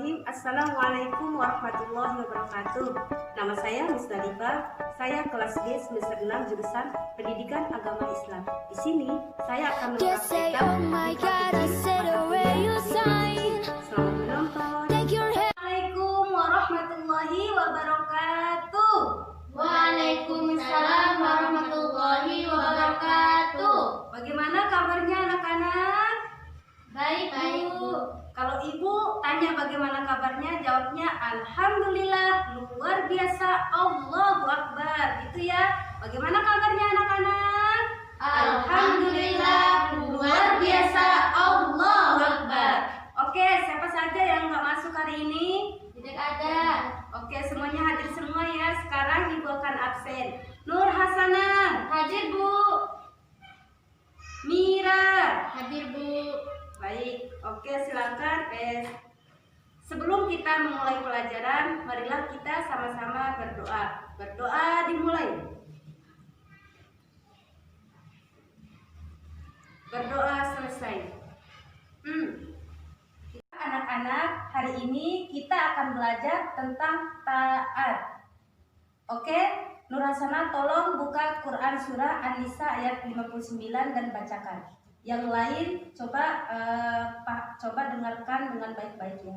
Bismillahirrahmanirrahim. Assalamualaikum warahmatullahi wabarakatuh. Nama saya Musdalifah. Saya kelas D semester 6 jurusan Pendidikan Agama Islam. Di sini saya akan menyampaikan Selamat menonton. Assalamualaikum warahmatullahi wabarakatuh. Waalaikumsalam warahmatullahi wabarakatuh. Bagaimana kabarnya anak-anak? Baik, Bu. Kalau ibu tanya bagaimana kabarnya, jawabnya alhamdulillah, luar biasa, Allahu Akbar. Gitu ya. Bagaimana kabarnya anak-anak? Alhamdulillah, luar biasa, Allahu Akbar. Oke, siapa saja yang nggak masuk hari ini? Tidak ada. Oke, semuanya hadir semua ya. Sekarang ibu akan absen. Nur Hasanah, Hadir, Bu. Mira. Hadir, Bu. Baik, oke silakan. Sebelum kita memulai pelajaran, marilah kita sama-sama berdoa. Berdoa dimulai. Berdoa selesai. Anak-anak, hari ini kita akan belajar tentang taat. Oke, Nur Hasanah tolong buka Quran surah An-Nisa ayat 59 dan bacakan. Yang lain coba dengarkan dengan baik-baik ya.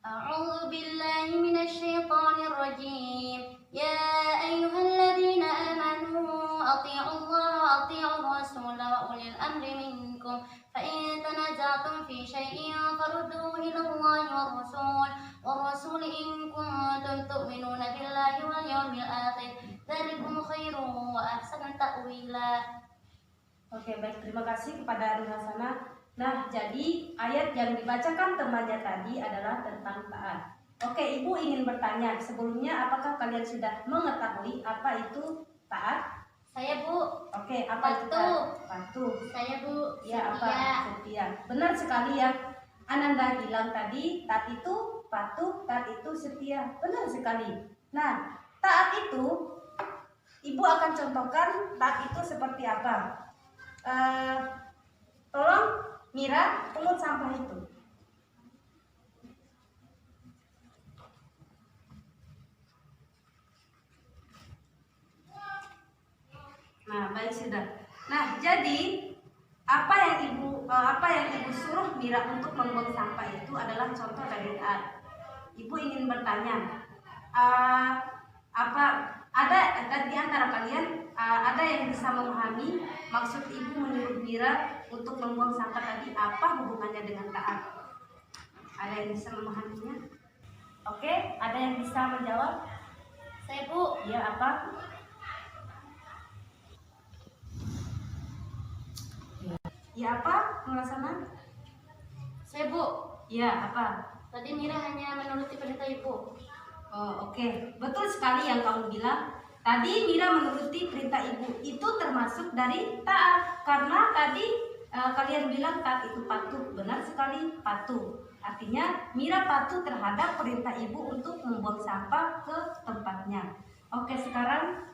A'udzu billahi minasyaitonir rajim. Ya ayyuhalladzina amanu athi'ullaha wa athi'ur rasul wa ulil amri minkum. Fa in tanaza'tum fi syai'in farudduhu ila Allahi war rasul in kuntum tu'minuna billahi wal yawmil akhir. Dzalikum khairum wa ahsanu ta'wila. Oke, baik, terima kasih kepada Nur Hasanah. Nah, jadi ayat yang dibacakan temannya tadi adalah tentang taat. Oke, ibu ingin bertanya sebelumnya, apakah kalian sudah mengetahui apa itu taat? Saya, Bu. Oke, apa itu taat? Patuh. Saya, Bu. Ya, apa? Setia. Setia. Benar sekali ya. Ananda bilang tadi, taat itu patuh, taat itu setia. Benar sekali. Nah, taat itu, ibu akan contohkan taat itu seperti apa. Tolong Mira pungut sampah itu. Nah, baik sudah. Nah, jadi apa yang ibu suruh Mira untuk membuang sampah itu adalah contoh dari taat. Ibu ingin bertanya, ada di antara kalian ada yang bisa memahami maksud ibu menyuruh Mira untuk membuang sampah tadi, apa hubungannya dengan taat? Ada yang bisa memahaminya? Oke, ada yang bisa menjawab? Saya, Bu. Ya, apa? Ya, apa? Mengasana? Saya, Bu. Ya, apa? Tadi Mira hanya menuruti perintah Ibu. Oh, oke. Betul sekali yang kamu bilang. Tadi Mira menuruti perintah ibu. Itu termasuk dari taat. Karena tadi kalian bilang taat itu patuh. Benar sekali, patuh. Artinya Mira patuh terhadap perintah ibu untuk membuang sampah ke tempatnya. Oke, sekarang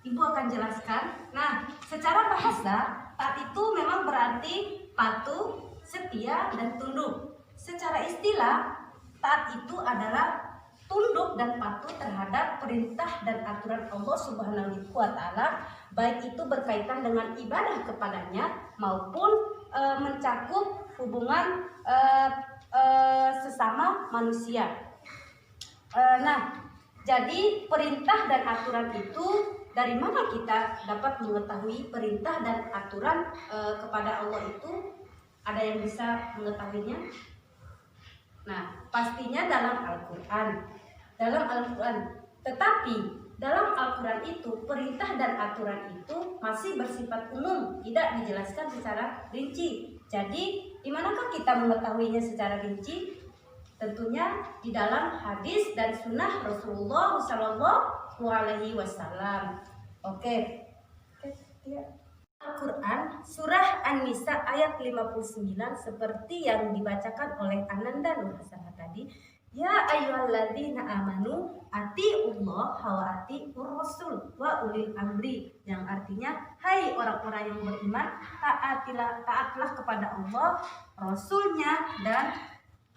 ibu akan jelaskan. Nah, secara bahasa, taat itu memang berarti patuh, setia, dan tunduk. Secara istilah, taat itu adalah tunduk dan patuh terhadap perintah dan aturan Allah Subhanahu wa Ta'ala, baik itu berkaitan dengan ibadah kepadanya maupun mencakup hubungan sesama manusia. Nah, jadi perintah dan aturan itu, dari mana kita dapat mengetahui perintah dan aturan kepada Allah itu? Ada yang bisa mengetahuinya? Nah, pastinya dalam Al-Quran. Tetapi dalam Al-Quran itu, perintah dan aturan itu masih bersifat umum, tidak dijelaskan secara rinci. Jadi, di manakah kita mengetahuinya secara rinci? Tentunya di dalam hadis dan sunnah Rasulullah SAW. Oke. Al-Quran surah An-Nisa ayat 59 seperti yang dibacakan oleh Ananda Nur Hasanah tadi. Ya ayyuhalladzina amanu atiullah wa atiur rasul wa ulil amri, yang artinya hai orang-orang yang beriman, taatlah kepada Allah, Rasulnya, dan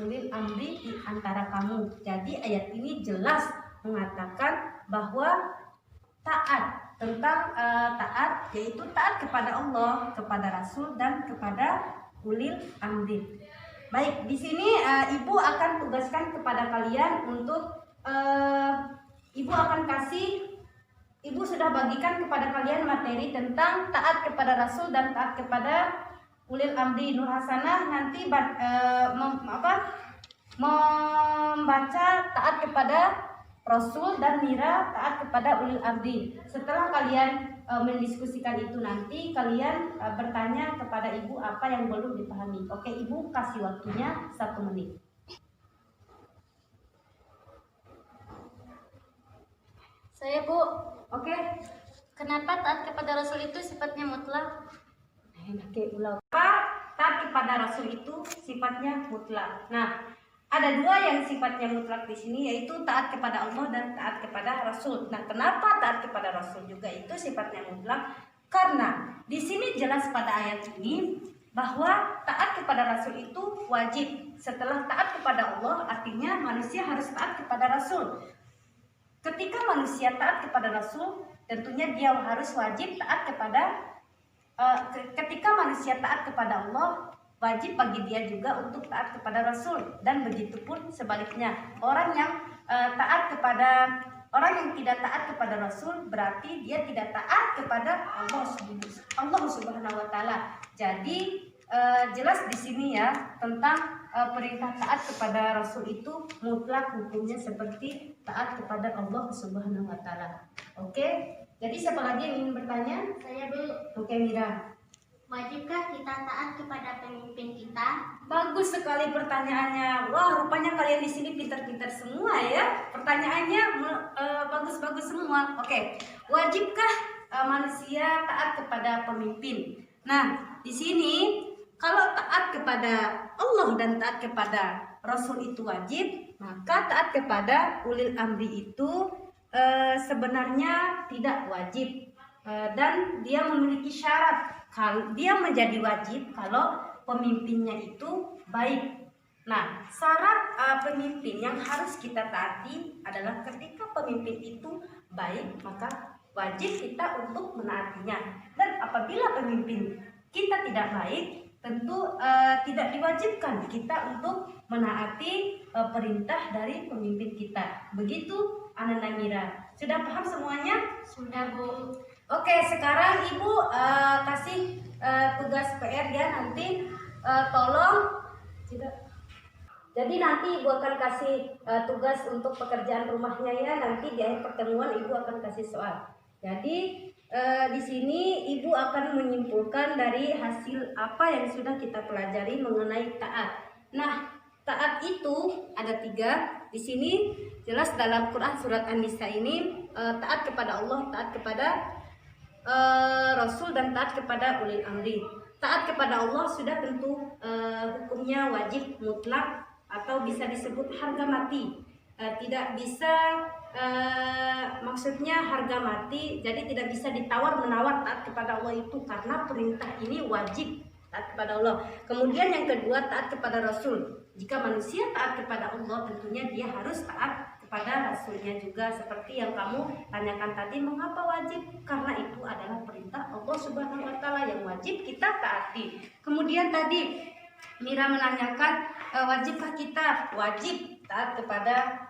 ulil amri di antara kamu. Jadi ayat ini jelas mengatakan bahwa taat tentang taat, yaitu taat kepada Allah, kepada Rasul, dan kepada ulil amri. Baik, di sini ibu akan tugaskan kepada kalian untuk ibu akan kasih, ibu sudah bagikan kepada kalian materi tentang taat kepada Rasul dan taat kepada ulil amri. Nur Hasanah nanti membaca taat kepada Rasul dan Mira taat kepada ulil amri. Setelah kalian mendiskusikan itu, nanti kalian bertanya kepada ibu apa yang belum dipahami. Oke, ibu kasih waktunya 1 menit. Saya, Bu. Oke. Kenapa taat kepada Rasul itu sifatnya mutlak? Oke, ulang. Apa taat kepada Rasul itu sifatnya mutlak? Nah, ada 2 yang sifatnya mutlak di sini, yaitu taat kepada Allah dan taat kepada Rasul. Nah, kenapa taat kepada Rasul juga itu sifatnya mutlak? Karena di sini jelas pada ayat ini bahwa taat kepada Rasul itu wajib. Setelah taat kepada Allah, artinya manusia harus taat kepada Rasul. Ketika manusia taat kepada Rasul, tentunya dia harus wajib taat kepada ketika manusia taat kepada Allah, wajib bagi dia juga untuk taat kepada Rasul, dan begitu pun sebaliknya. Orang yang tidak taat kepada Rasul berarti dia tidak taat kepada Allah Subhanahu wa taala. Jadi jelas di sini ya tentang perintah taat kepada Rasul itu mutlak hukumnya seperti taat kepada Allah Subhanahu wa taala. Oke? Jadi siapa lagi yang ingin bertanya? Saya, Bu. Oke, Mira. Wajibkah kita taat kepada pemimpin kita? Bagus sekali pertanyaannya. Wah, rupanya kalian di sini pintar-pintar semua ya. Pertanyaannya bagus-bagus semua. Oke, wajibkah manusia taat kepada pemimpin? Nah, di sini kalau taat kepada Allah dan taat kepada Rasul itu wajib, maka taat kepada ulil amri itu sebenarnya tidak wajib, dan dia memiliki syarat. Dia menjadi wajib kalau pemimpinnya itu baik. Nah, syarat pemimpin yang harus kita taati adalah ketika pemimpin itu baik, maka wajib kita untuk menaatinya. Dan apabila pemimpin kita tidak baik, tentu tidak diwajibkan kita untuk menaati perintah dari pemimpin kita. Begitu Anak Mira. Sudah paham semuanya? Sudah, Bu. Oke, sekarang Ibu kasih tugas PR ya, nanti tolong tidak. Jadi nanti Ibu akan kasih tugas untuk pekerjaan rumahnya ya. Nanti di akhir pertemuan Ibu akan kasih soal. Jadi di sini Ibu akan menyimpulkan dari hasil apa yang sudah kita pelajari mengenai taat. Nah, taat itu ada 3. Di sini jelas dalam Quran surat An-Nisa ini taat kepada Allah, taat kepada Rasul, dan taat kepada ulil amri. Taat kepada Allah sudah tentu hukumnya wajib mutlak atau bisa disebut harga mati. Tidak bisa maksudnya harga mati, jadi tidak bisa ditawar-menawar taat kepada Allah itu, karena perintah ini wajib taat kepada Allah. Kemudian yang kedua, taat kepada Rasul. Jika manusia taat kepada Allah, tentunya dia harus taat kepada Rasulnya juga. Seperti yang kamu tanyakan tadi, mengapa wajib? Karena itu adalah perintah Allah Subhanahu wa taala yang wajib kita taati. Kemudian tadi Mira menanyakan, wajibkah kita? Wajib taat kepada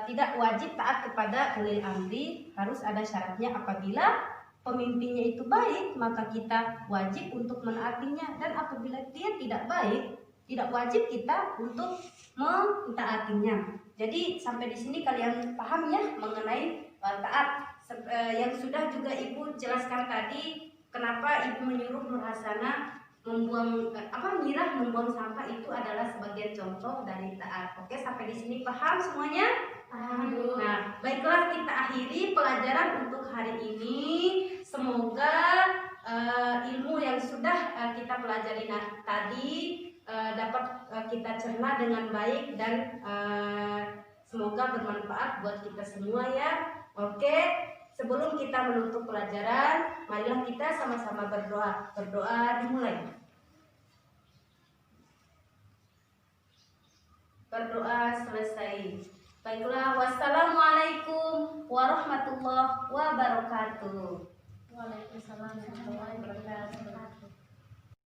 tidak wajib taat kepada ulil amri, harus ada syaratnya. Apabila pemimpinnya itu baik, maka kita wajib untuk menaatinya, dan apabila dia tidak baik, tidak wajib kita untuk mentaatinya. Jadi sampai di sini kalian paham ya mengenai taat. Yang sudah juga Ibu jelaskan tadi, kenapa Ibu menyuruh Nur Hasanah Mira membuang sampah itu adalah sebagai contoh dari taat. Oke, sampai di sini paham semuanya? Paham. Nah, baiklah, kita akhiri pelajaran untuk hari ini. Semoga ilmu yang sudah kita pelajari tadi dapat kita cerna dengan baik, dan semoga bermanfaat buat kita semua ya. Oke, sebelum kita menutup pelajaran, marilah kita sama-sama berdoa. Berdoa dimulai. Berdoa selesai. Baiklah, wassalamualaikum warahmatullahi wabarakatuh. Waalaikumsalam warahmatullahi wabarakatuh.